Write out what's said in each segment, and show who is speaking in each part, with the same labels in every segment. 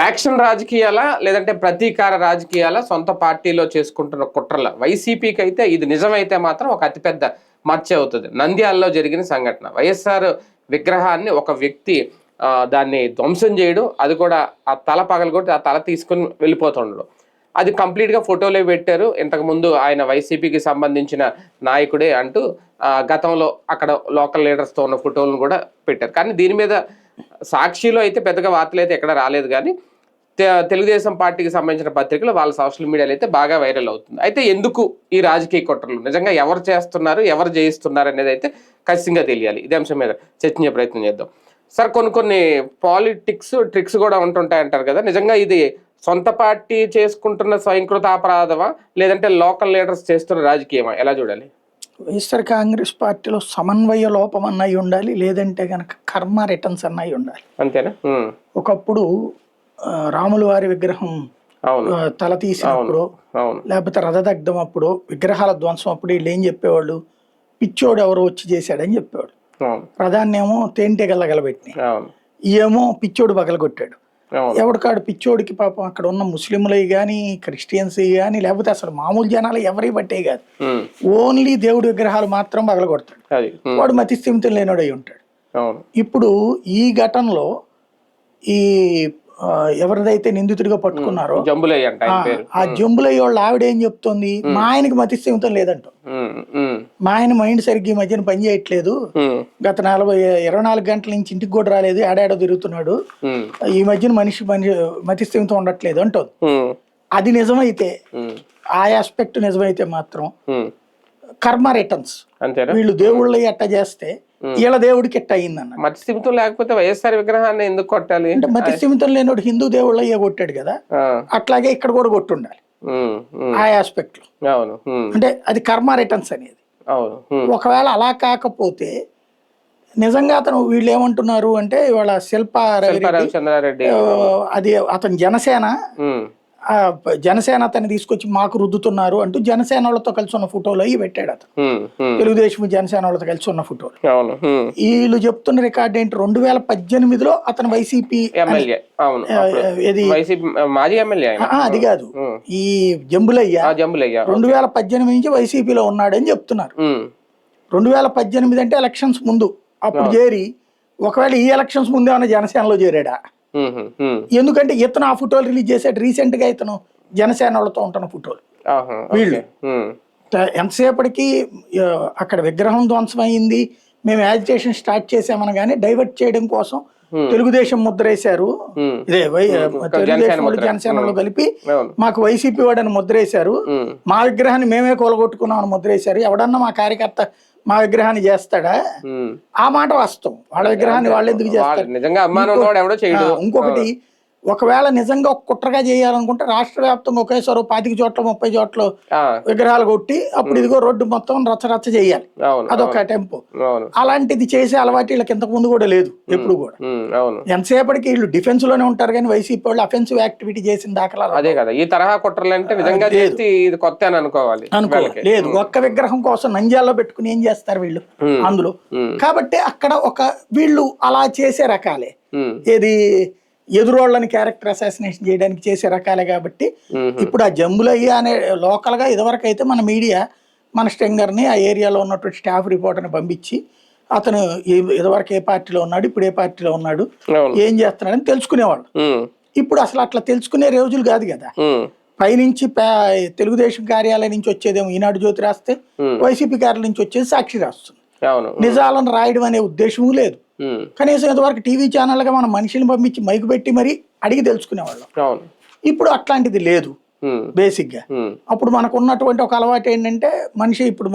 Speaker 1: Faction రాజకీయాలా లేదంటే ప్రతీకార రాజకీయాల సొంత పార్టీలో చేసుకుంటున్న కుట్రల వైసీపీకి అయితే ఇది నిజమైతే మాత్రం ఒక అతిపెద్ద మచ్చ అవుతుంది. నంద్యాలలో జరిగిన సంఘటన వైఎస్ఆర్ విగ్రహాన్ని ఒక వ్యక్తి దాన్ని ధ్వంసం చేయడం, అది కూడా ఆ తల పగలగొట్టి ఆ తల తీసుకుని వెళ్ళిపోతుండడం, అది కంప్లీట్గా ఫోటోలే పెట్టారు. ఇంతకుముందు ఆయన వైసీపీకి సంబంధించిన నాయకుడే అంటూ గతంలో అక్కడ లోకల్ లీడర్స్తో ఉన్న ఫోటోలను కూడా పెట్టారు. కానీ దీని మీద సాక్షిలో అయితే పెద్దగా వార్తలు అయితే ఎక్కడ రాలేదు. కానీ తెలుగుదేశం పార్టీకి సంబంధించిన పత్రికలు వాళ్ళ సోషల్ మీడియాలో అయితే బాగా వైరల్ అవుతుంది. అయితే ఎందుకు ఈ రాజకీయ కుట్రలు నిజంగా ఎవరు చేస్తున్నారు, ఎవరు చేయిస్తున్నారు అనేది అయితే ఖచ్చితంగా తెలియాలి. ఇదే అంశం మీద చర్చించే ప్రయత్నం చేద్దాం. సార్, కొన్ని పాలిటిక్స్ ట్రిక్స్ కూడా ఉంటుంటాయి అంటారు కదా, నిజంగా ఇది సొంత పార్టీ చేసుకుంటున్న స్వయంకృత అపరాధమా లేదంటే లోకల్ లీడర్స్ చేస్తున్న రాజకీయమా, ఎలా చూడాలి?
Speaker 2: వైఎస్ఆర్ కాంగ్రెస్ పార్టీలో సమన్వయ లోపం అన్నవి ఉండాలి, లేదంటే కనుక కర్మ రిటర్న్స్ అన్నవి ఉండాలి.
Speaker 1: అంతేనా?
Speaker 2: ఒకప్పుడు రాముల వారి విగ్రహం తల తీసినప్పుడు, లేకపోతే రథదగ్ధం అప్పుడు, విగ్రహాల ధ్వంసం అప్పుడు వీళ్ళు ఏం చెప్పేవాళ్ళు? పిచ్చోడు ఎవరో వచ్చి చేశాడని చెప్పేవాడు. రథాన్ని ఏమో తేనెటీగలగలబెట్టినాయి, ఏమో పిచ్చోడు పగలగొట్టాడు. ఎవడికాడు పిచ్చోడికి పాపం అక్కడ ఉన్న ముస్లింలవి కానీ క్రిస్టియన్స్ కానీ లేకపోతే అసలు మామూలు జనాలు ఎవరి బట్టే కాదు, ఓన్లీ దేవుడి విగ్రహాలు మాత్రం పగలగొడతాడు. వాడు మతిస్థిమితం లేనివాడు అయి ఉంటాడు. ఇప్పుడు ఈ ఘటనలో ఈ ఎవరిదైతే నిందితుడిగా పట్టుకున్నారో ఆ జంబులయ్య వాళ్ళ ఆవిడ ఏం చెప్తోంది? మా ఆయనకి మతిస్థిమితం లేదంట, మా ఆయన మైండ్ సరిగ్గా ఈ మధ్యన పని చేయట్లేదు, గత 24 గంటల నుంచి ఇంటికి కూడా రాలేదు, ఏడాడో తిరుగుతున్నాడు, ఈ మధ్యన మనిషి మతిస్థిమితం ఉండట్లేదు అంటోంది. అది నిజమైతే, ఆ ఆస్పెక్ట్ నిజమైతే మాత్రం కర్మ రిటర్న్స్. వీళ్ళు దేవుళ్ళ ఎట్ట చేస్తే వీళ్ళ దేవుడికి ఎట్ట అయిందన్న.
Speaker 1: మతిస్థిమితం లేకపోతే వైఎస్ఆర్ విగ్రహాన్ని ఎందుకు కొట్టాలి
Speaker 2: అంటే మతిస్థిమితం లేనివాడు హిందూ దేవుళ్ళ కొట్టాడు కదా, అట్లాగే ఇక్కడ కూడా కొట్టుండాలి ఆ ఆస్పెక్ట్ లో. అంటే అది కర్మ రిటర్న్స్ అనేది. ఒకవేళ అలా కాకపోతే నిజంగా అతను వీళ్ళు ఏమంటున్నారు అంటే ఇవాళ శిల్ప
Speaker 1: రవిచంద్రారెడ్డి
Speaker 2: అది అతను జనసేన అతన్ని తీసుకొచ్చి మాకు రుద్దుతున్నారు అంటూ జనసేన వాళ్ళతో కలిసి ఉన్న ఫోటోలు అవి పెట్టాడు అతను. తెలుగుదేశం జనసేన వాళ్ళతో కలిసి ఉన్న ఫోటోలు. వీళ్ళు చెప్తున్న రికార్డ్ ఏంటి? 2018లో అతను వైసీపీ అది కాదు, ఈ జంబులయ్య 2018 నుంచి వైసీపీలో ఉన్నాడని చెప్తున్నారు. 2018 అంటే ఎలక్షన్స్ ముందు అప్పుడు చేరి, ఒకవేళ ఈ ఎలక్షన్స్ ముందు ఏమైనా జనసేనలో చేరాడా? ఎందుకంటే ఇతను ఆ ఫోటోలు రిలీజ్ చేశాడు రీసెంట్ గా, ఇతను జనసేన వాళ్ళతో ఉంటున్న ఫోటోలు. వీళ్ళు ఎంతసేపటికి అక్కడ విగ్రహం ధ్వంసం అయింది, మేము యాజిటేషన్ స్టార్ట్ చేసామని కానీ డైవర్ట్ చేయడం కోసం తెలుగుదేశం ముద్ర వేశారు. ఇదే తెలుగుదేశం వాళ్ళు జనసేన వాళ్ళు కలిపి మాకు వైసీపీ వాడని ముద్ర వేశారు, మా విగ్రహాన్ని మేమే కూలగొట్టుకున్నాం అని ముద్ర వేశారు. ఎవడన్నా మా కార్యకర్త మా విగ్రహాన్ని చేస్తాడా? ఆ మాట వాస్తవం. వాళ్ళ విగ్రహాన్ని వాళ్ళు ఎందుకు చేస్తారు? ఇంకొకటి, ఒకవేళ నిజంగా ఒక కుట్రగా చేయాలనుకుంటే రాష్ట్ర వ్యాప్తంగా ఒకేసారి 25 చోట్ల 30 చోట్ల విగ్రహాలు కొట్టి అప్పుడు ఇదిగో రోడ్డు మొత్తం రచ్చరచ్చ చేయాలి, అదొక టెంపో. అలాంటిది చేసే అలవాటు వీళ్ళకి ఇంతకు ముందు కూడా లేదు ఎప్పుడు కూడా. ఎంతసేపటికి వీళ్ళు డిఫెన్స్ లోనే ఉంటారు కానీ వైసీపీ వాళ్ళు అఫెన్సివ్ యాక్టివిటీ చేసిన దాఖలాలు
Speaker 1: అదే కదా. ఈ తరహా కుట్రలు అంటే నిజంగా కొత్త అనుకోవాలి.
Speaker 2: లేదు, ఒక్క విగ్రహం కోసం నంద్యాలలో పెట్టుకుని ఏం చేస్తారు వీళ్ళు అందులో. కాబట్టి అక్కడ వీళ్ళు అలా చేసే రకాలే, ఏది ఎదురోళ్ళని క్యారెక్టర్ అసాసినేషన్ చేయడానికి చేసే రకాలే. కాబట్టి ఇప్పుడు ఆ జంబులయ్య అనే లోకల్ గా ఇదివరకు అయితే మన మీడియా మన స్ట్రింగర్ ని ఆ ఏరియాలో ఉన్నటువంటి స్టాఫ్ రిపోర్టర్ని పంపించి అతను ఇదివరకు ఏ పార్టీలో ఉన్నాడు, ఇప్పుడు ఏ పార్టీలో ఉన్నాడు, ఏం చేస్తున్నాడని తెలుసుకునేవాళ్ళు. ఇప్పుడు అసలు అట్లా తెలుసుకునే రోజులు కాదు కదా. పైనుంచి తెలుగుదేశం కార్యాలయం నుంచి వచ్చేదేమో ఈనాడు జ్యోతి రాస్తే, వైసీపీ కార్యాలయం నుంచి వచ్చేది సాక్షి రాస్తుంది. నిజాలను రాయడం అనే ఉద్దేశము లేదు. కనీసం ఇంతవరకు టీవీ ఛానల్ గా మనం మనిషిని పంపించి మైకు పెట్టి మరి అడిగి తెలుసుకునేవాళ్ళం. ఇప్పుడు అట్లాంటిది లేదు బేసిక్ గా. అప్పుడు మనకు ఉన్నటువంటి ఒక అలవాటు ఏంటంటే, మనిషి ఇప్పుడు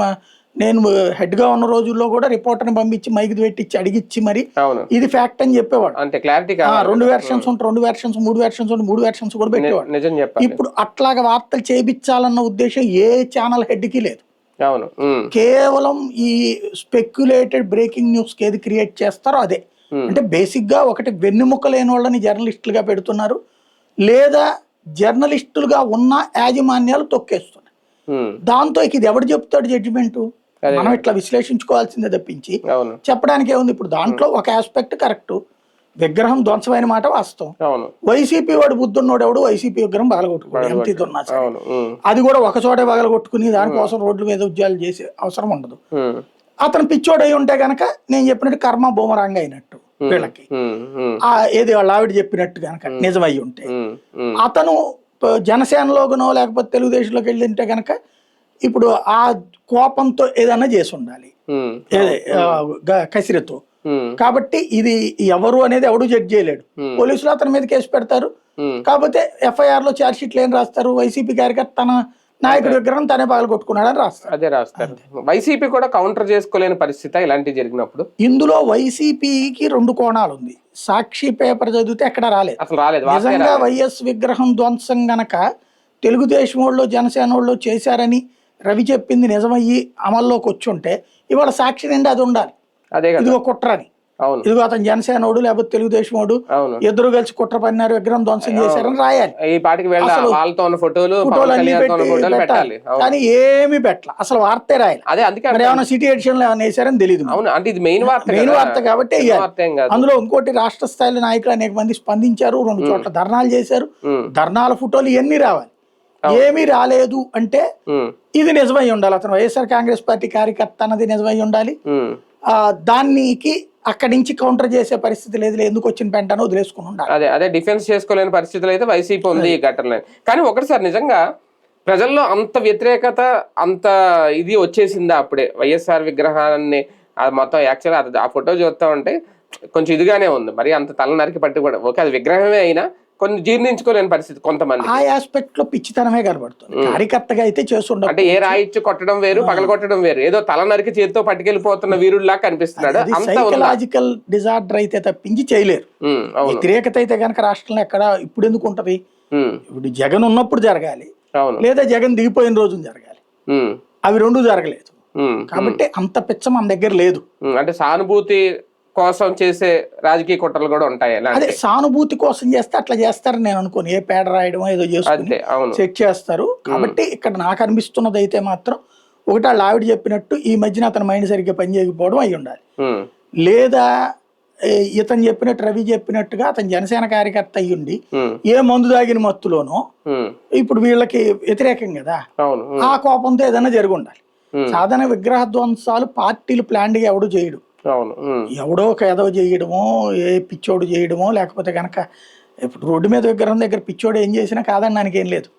Speaker 2: నేను హెడ్ గా ఉన్న రోజుల్లో కూడా రిపోర్టర్ని పంపించి మైక్ పెట్టించి అడిగిచ్చి మరి ఇది ఫ్యాక్ట్ అని చెప్పేవాడు. 2 వెర్షన్స్ ఉంటే 2 వెర్షన్స్, 3 వెర్షన్స్ ఉంటే 3 వెర్షన్స్ కూడా పెట్టేవాడు. ఇప్పుడు అట్లాగా వార్తలు చేయించాలన్న ఉద్దేశం ఏ ఛానల్ హెడ్ కి లేదు. కేవలం ఈ స్పెక్యులేటెడ్ బ్రేకింగ్ న్యూస్ కి ఏది క్రియేట్ చేస్తారో అదే. అంటే బేసిక్ గా ఒకటి వెన్నెముక లేని వాళ్ళని జర్నలిస్టులుగా పెడుతున్నారు, లేదా జర్నలిస్టులుగా ఉన్న యాజమాన్యాలు తొక్కేస్తున్నాయి. దాంతో ఇది ఎవడు చెప్తాడు జడ్జిమెంట్? మనం ఇట్లా విశ్లేషించుకోవాల్సిందే తప్పించి చెప్పడానికి ఏముంది. ఇప్పుడు దాంట్లో ఒక ఆస్పెక్ట్ కరెక్ట్, విగ్రహం ధ్వంసమైన మాట వాస్తవం.
Speaker 1: అవును.
Speaker 2: వైసీపీ వాడు బుద్ధున్నోడు ఎవడు వైసీపీ విగ్రహం పగలగొట్టుకోడు, ఎంపీ దున్నా సరే.
Speaker 1: అవును.
Speaker 2: అది కూడా ఒక చోటే పగలగొట్టుకుని దానికోసం రోడ్ల మీద ఉద్యోగాలు చేసే అవసరం ఉండదు. అతను పిచ్చోడు అయి ఉంటే గనక నేను చెప్పినట్టు కర్మ బూమరాంగ్ అయినట్టు వీళ్ళకి, ఏది వాళ్ళ ఆవిడ చెప్పినట్టు గనక నిజమై ఉంటే, అతను జనసేనలోనో లేకపోతే తెలుగుదేశంలోకి వెళ్ళింటే గనక ఇప్పుడు ఆ కోపంతో ఏదైనా చేసి ఉండాలి, కసిరితో. కాబట్టి ఇది ఎవరు అనేది ఎవడు జడ్జ్ చేయలేడు. పోలీసులు అతని మీద కేసు పెడతారు. కాకపోతే ఎఫ్ఐఆర్ లో ఛార్జ్ షీట్లు ఏం రాస్తారు, వైసీపీ కార్యకర్త తన నాయకుడి విగ్రహం తనే పగలు కొట్టుకున్నాడని రాస్తారు.
Speaker 1: అదే రాస్తారు. వైసీపీ కూడా కౌంటర్ చేసుకోలేని పరిస్థితి ఇలాంటివి జరిగినప్పుడు.
Speaker 2: ఇందులో వైసీపీకి 2 కోణాలు ఉంది. సాక్షి పేపర్ చదివితే ఎక్కడ రాలేదు,
Speaker 1: అసలు రాలేదు.
Speaker 2: నిజంగా వైఎస్ విగ్రహం ధ్వంసం గనక తెలుగుదేశం వాళ్ళు జనసేన వాళ్ళు చేశారని రవి చెప్పింది నిజమయ్యి అమల్లోకి వచ్చి ఉంటే ఇవాళ సాక్షి నిండా అది ఉండాలి.
Speaker 1: అదే
Speaker 2: ఇదిగో కుట్రని, ఇదిగో అతను జనసేనోడు లేకపోతే తెలుగుదేశం వాడు ఇద్దరు కలిసి కుట్ర పన్నారు విగ్రహం ధ్వంసం చేశారని రాయాలి. ఫోటోలు అన్ని పెట్టాలి. కానీ ఏమి పెట్టాల, అసలు వార్తే రాయాలి. మరి ఏమైనా సిటీ ఎడిషన్ లో ఏమైనా వేసారని తెలియదు. మెయిన్ వార్త కాబట్టి అందులో ఇంకోటి రాష్ట్ర స్థాయిలో నాయకులు అనేక మంది స్పందించారు, 2 చోట్ల ధర్నాలు చేశారు. ధర్నాల ఫోటోలు ఇవన్నీ రావాలి. ఏమీ రాలేదు అంటే ఇది నిజమై ఉండాలి, అతను వైఎస్ఆర్ కాంగ్రెస్ పార్టీ కార్యకర్త అన్నది నిజమై ఉండాలి. దానికి అక్కడి నుంచి కౌంటర్ చేసే పరిస్థితి లేదు, ఎందుకు వచ్చిన పెంటను వదిలేసుకుని ఉండాలి.
Speaker 1: అదే డిఫెన్స్ చేసుకోలేని పరిస్థితులు అయితే వైసీపీ ఉంది ఈ ఘటనలో. కానీ ఒకటిసారి నిజంగా ప్రజల్లో అంత వ్యతిరేకత అంత ఇది వచ్చేసిందా అప్పుడే వైఎస్ఆర్ విగ్రహాన్ని మొత్తం? యాక్చువల్గా ఆ ఫోటో చూస్తా ఉంటే కొంచెం ఇదిగానే ఉంది, మరి అంత తల నరికి పట్టుకోవడం ఓకే, అది విగ్రహమే అయినా కొన్ని జీర్ణించుకోలేని పరిస్థితి కొంతమంది.
Speaker 2: ఆ ఆస్పెక్ట్ లో పిచ్చితనమే కనబడుతుంది. కార్యకర్తగా అయితే చేస్తుండ,
Speaker 1: అంటే ఏ రాయిచ్చు కొట్టడం వేరు, పగల కొట్టడం వేరు, ఏదో తల నరికి చేతితో పట్టుకెళ్ళిపోతున్న వీరుడిలా కనిపిస్తున్నాడు.
Speaker 2: సైకలాజికల్ డిజార్డర్ అయితే తప్పించి చేయలేరు. వ్యతిరేకత అయితే కనుక రాష్ట్రంలో ఎక్కడ ఇప్పుడు ఎందుకు ఉంటది? ఇప్పుడు జగన్ ఉన్నప్పుడు జరగాలి, లేదా జగన్ దిగిపోయిన రోజు జరగాలి. అవి 2 జరగలేదు. కాబట్టి అంత పిచ్చ మన దగ్గర లేదు.
Speaker 1: అంటే సానుభూతి కోసం చేసే రాజకీయ కుట్రలు కూడా ఉంటాయి.
Speaker 2: అదే సానుభూతి కోసం చేస్తే అట్లా చేస్తారని నేను అనుకోను. ఏ పేడ రాయడమో ఏదో చేసుకుని సెట్ చేస్తారు. కాబట్టి ఇక్కడ నాకు అనిపిస్తున్నది అయితే మాత్రం ఒకటి, వాళ్ళ ఆవిడ చెప్పినట్టు ఈ మధ్యన అతని మైండ్ సరిగ్గా పనిచేయకపోవడం అయి ఉండాలి. లేదా ఇతను చెప్పినట్టు రవి చెప్పినట్టుగా అతను జనసేన కార్యకర్త అయ్యుండి ఏ మందు దాగిన మత్తులోనో ఇప్పుడు వీళ్ళకి వ్యతిరేకం కదా, ఆ కోపంతో ఏదైనా జరిగి ఉండాలి. సాధారణ విగ్రహ ధ్వంసాలు పార్టీలు ప్లాన్డ్ గా ఎవడు చేయడు. ఎవడో ఒక ఏదో చేయడమో, ఏ పిచ్చోడు చేయడమో, లేకపోతే కనుక ఇప్పుడు రోడ్డు మీద విగ్రహం దగ్గర పిచ్చోడు ఏం చేసినా కాదనడానికి ఏం లేదు.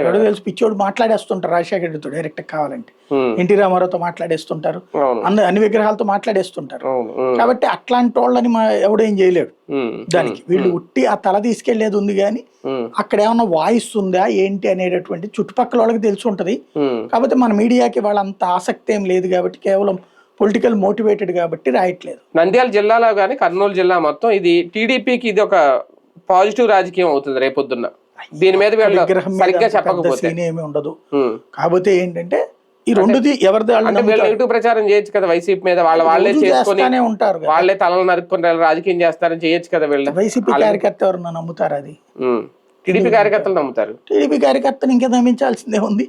Speaker 2: ఎవడో తెలుసు పిచ్చోడు మాట్లాడేస్తుంటారు, రాజశేఖర రెడ్డితో డైరెక్ట్ కావాలంటే, ఎన్టీ రామారావుతో మాట్లాడేస్తుంటారు, అన్ని విగ్రహాలతో మాట్లాడేస్తుంటారు. కాబట్టి అట్లాంటి వాళ్ళని ఎవడో ఏం చేయలేడు. దానికి వీళ్ళు ఉట్టి ఆ తల తీసుకెళ్లేది ఉంది కానీ అక్కడ ఏమన్నా వాయిస్ ఉందా ఏంటి అనేటటువంటి చుట్టుపక్కల వాళ్ళకి తెలిసి ఉంటది. కాకపోతే మన మీడియాకి వాళ్ళంత ఆసక్తి ఏం లేదు కాబట్టి కేవలం పొలిటికల్ మోటివేటెడ్ కాబట్టి రాయట్లేదు.
Speaker 1: నంద్యాల జిల్లాలో కానీ కర్నూలు జిల్లా మొత్తం ఇది టీడీపీకి ఇది ఒక పాజిటివ్ రాజకీయం అవుతుంది రేపొద్దున్న. దీని మీద సరిగ్గా చెప్పకపోతే
Speaker 2: ఏమి ఉండదు. కాకపోతే ఏంటంటే ఈ 2ది ఎవరిది
Speaker 1: నెగిటివ్ ప్రచారం చేయొచ్చు కదా వైసీపీ మీద, వాళ్ళే చేసుకుని
Speaker 2: ఉంటారు,
Speaker 1: వాళ్ళే తలలు నరుక్కుని రాజకీయం చేస్తారని చేయొచ్చు కదా వీళ్ళు.
Speaker 2: వైసీపీ కార్యకర్త ఎవరన్నా నమ్ముతారు? అది
Speaker 1: టీడీపీ కార్యకర్తలు నమ్ముతారు.
Speaker 2: టీడీపీ కార్యకర్తను ఇంకా నమ్మించాల్సిందే ఉంది,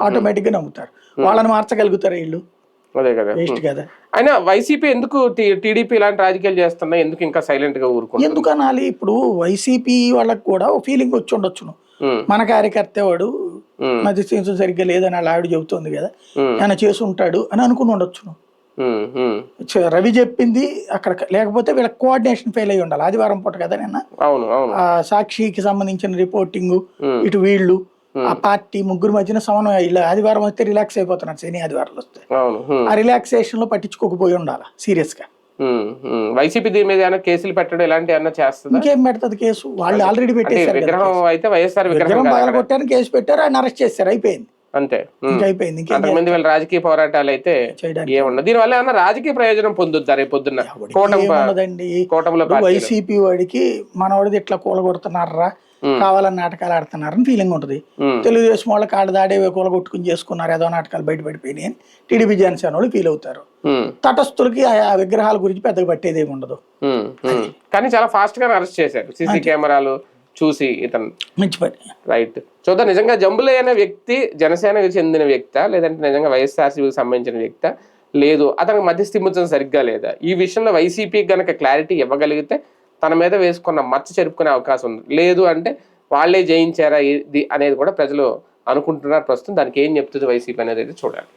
Speaker 2: ఆటోమేటిక్ గా నమ్ముతారు. వాళ్ళని మార్చగలుగుతారు వీళ్ళు.
Speaker 1: అదే కదా. అయినా వైసీపీ ఎందుకు టీడీపీ ఇలాంటి రాజకీయాలు చేస్తున్నా, ఎందుకు ఇంకా సైలెంట్ గా ఊరుకుంటుంది?
Speaker 2: ఎందుకు అనాలి? ఇప్పుడు వైసీపీ వాళ్ళకి కూడా ఓ ఫీలింగ్ వచ్చి ఉండొచ్చును, మన కార్యకర్త వాడు మధ్య సరిగ్గా లేదని వాళ్ళ ఆవిడ చెబుతోంది కదా, ఆయన చేసి ఉంటాడు అని అనుకుని ఉండొచ్చును. రవి చెప్పింది అక్కడ లేకపోతే వీళ్ళ కోఆర్డినేషన్ ఫెయిల్ అయ్యి ఉండాలి. ఆదివారం పూట కదా నిన్న సాక్షికి సంబంధించిన రిపోర్టింగ్, ఇటు వీళ్ళు ఆ పార్టీ ముగ్గురు మధ్యన సమన్వయం. ఇలా ఆదివారం వస్తే రిలాక్స్ అయిపోతున్నారు, శని ఆదివారాలు వస్తే ఆ రిలాక్సేషన్ లో పట్టించుకోకపోయి ఉండాలి సీరియస్ గా.
Speaker 1: వైసీపీ దీని మీద కేసులు పెట్టడం ఇలాంటి ఏమన్నా చేస్తుంది?
Speaker 2: ఇంకేం పెడుతుంది కేసు? వాళ్ళు ఆల్రెడీ పెట్టేశారు.
Speaker 1: విగ్రహం అయితే వైఎస్ఆర్
Speaker 2: విగ్రహం పగలగొట్టారని కేసు పెట్టారు, ఆయన అరెస్ట్ చేశారు, అయిపోయింది.
Speaker 1: అంతే,
Speaker 2: అయిపోయింది.
Speaker 1: అంతకుముందు వీళ్ళ రాజకీయ పోరాటాలు అయితే ఏముండదు. దీని వల్ల ఏమన్నా రాజకీయ ప్రయోజనం పొందుద్దా రేపు పొద్దున్న?
Speaker 2: కూటమిలో వైసీపీ వాడికి మనవాడిది ఇట్లా కూలగొడుతున్నారా, కావాలని నాటకాలు ఆడుతున్నారని ఫీలింగ్ ఉంటుంది. తెలుగుదేశం వాళ్ళకి ఆడదాడే కూలగొట్టుకుని చేసుకున్నారు, ఏదో నాటకాలు బయటపడిపోయినాయి అని టీడీపీ జనసేన వాళ్ళు ఫీల్ అవుతారు. తటస్థులకి ఆ విగ్రహాల గురించి పెద్దగా పట్టేది ఏమి ఉండదు.
Speaker 1: కానీ చాలా ఫాస్ట్ గా అరెస్ట్ చేశారు, సీసీ కెమెరాలు చూసి. ఇతను
Speaker 2: మంచి పని.
Speaker 1: రైట్. చూద్దాం నిజంగా జంబులే అనే వ్యక్తి జనసేనకు చెందిన వ్యక్తా, లేదంటే నిజంగా వైఎస్ఆర్సీపీకి సంబంధించిన వ్యక్తా, లేదు అతనికి మధ్యస్థిమితం సరిగ్గా లేదా, ఈ విషయంలో వైసీపీ గనక క్లారిటీ ఇవ్వగలిగితే తన మీద వేసుకున్న మచ్చ చెరుపుకునే అవకాశం ఉంది. లేదు అంటే వాళ్ళే జయించారా ఇది అనేది కూడా ప్రజలు అనుకుంటున్నారు ప్రస్తుతం. దానికి ఏం చెప్తుంది వైసీపీ అనేది చూడాలి.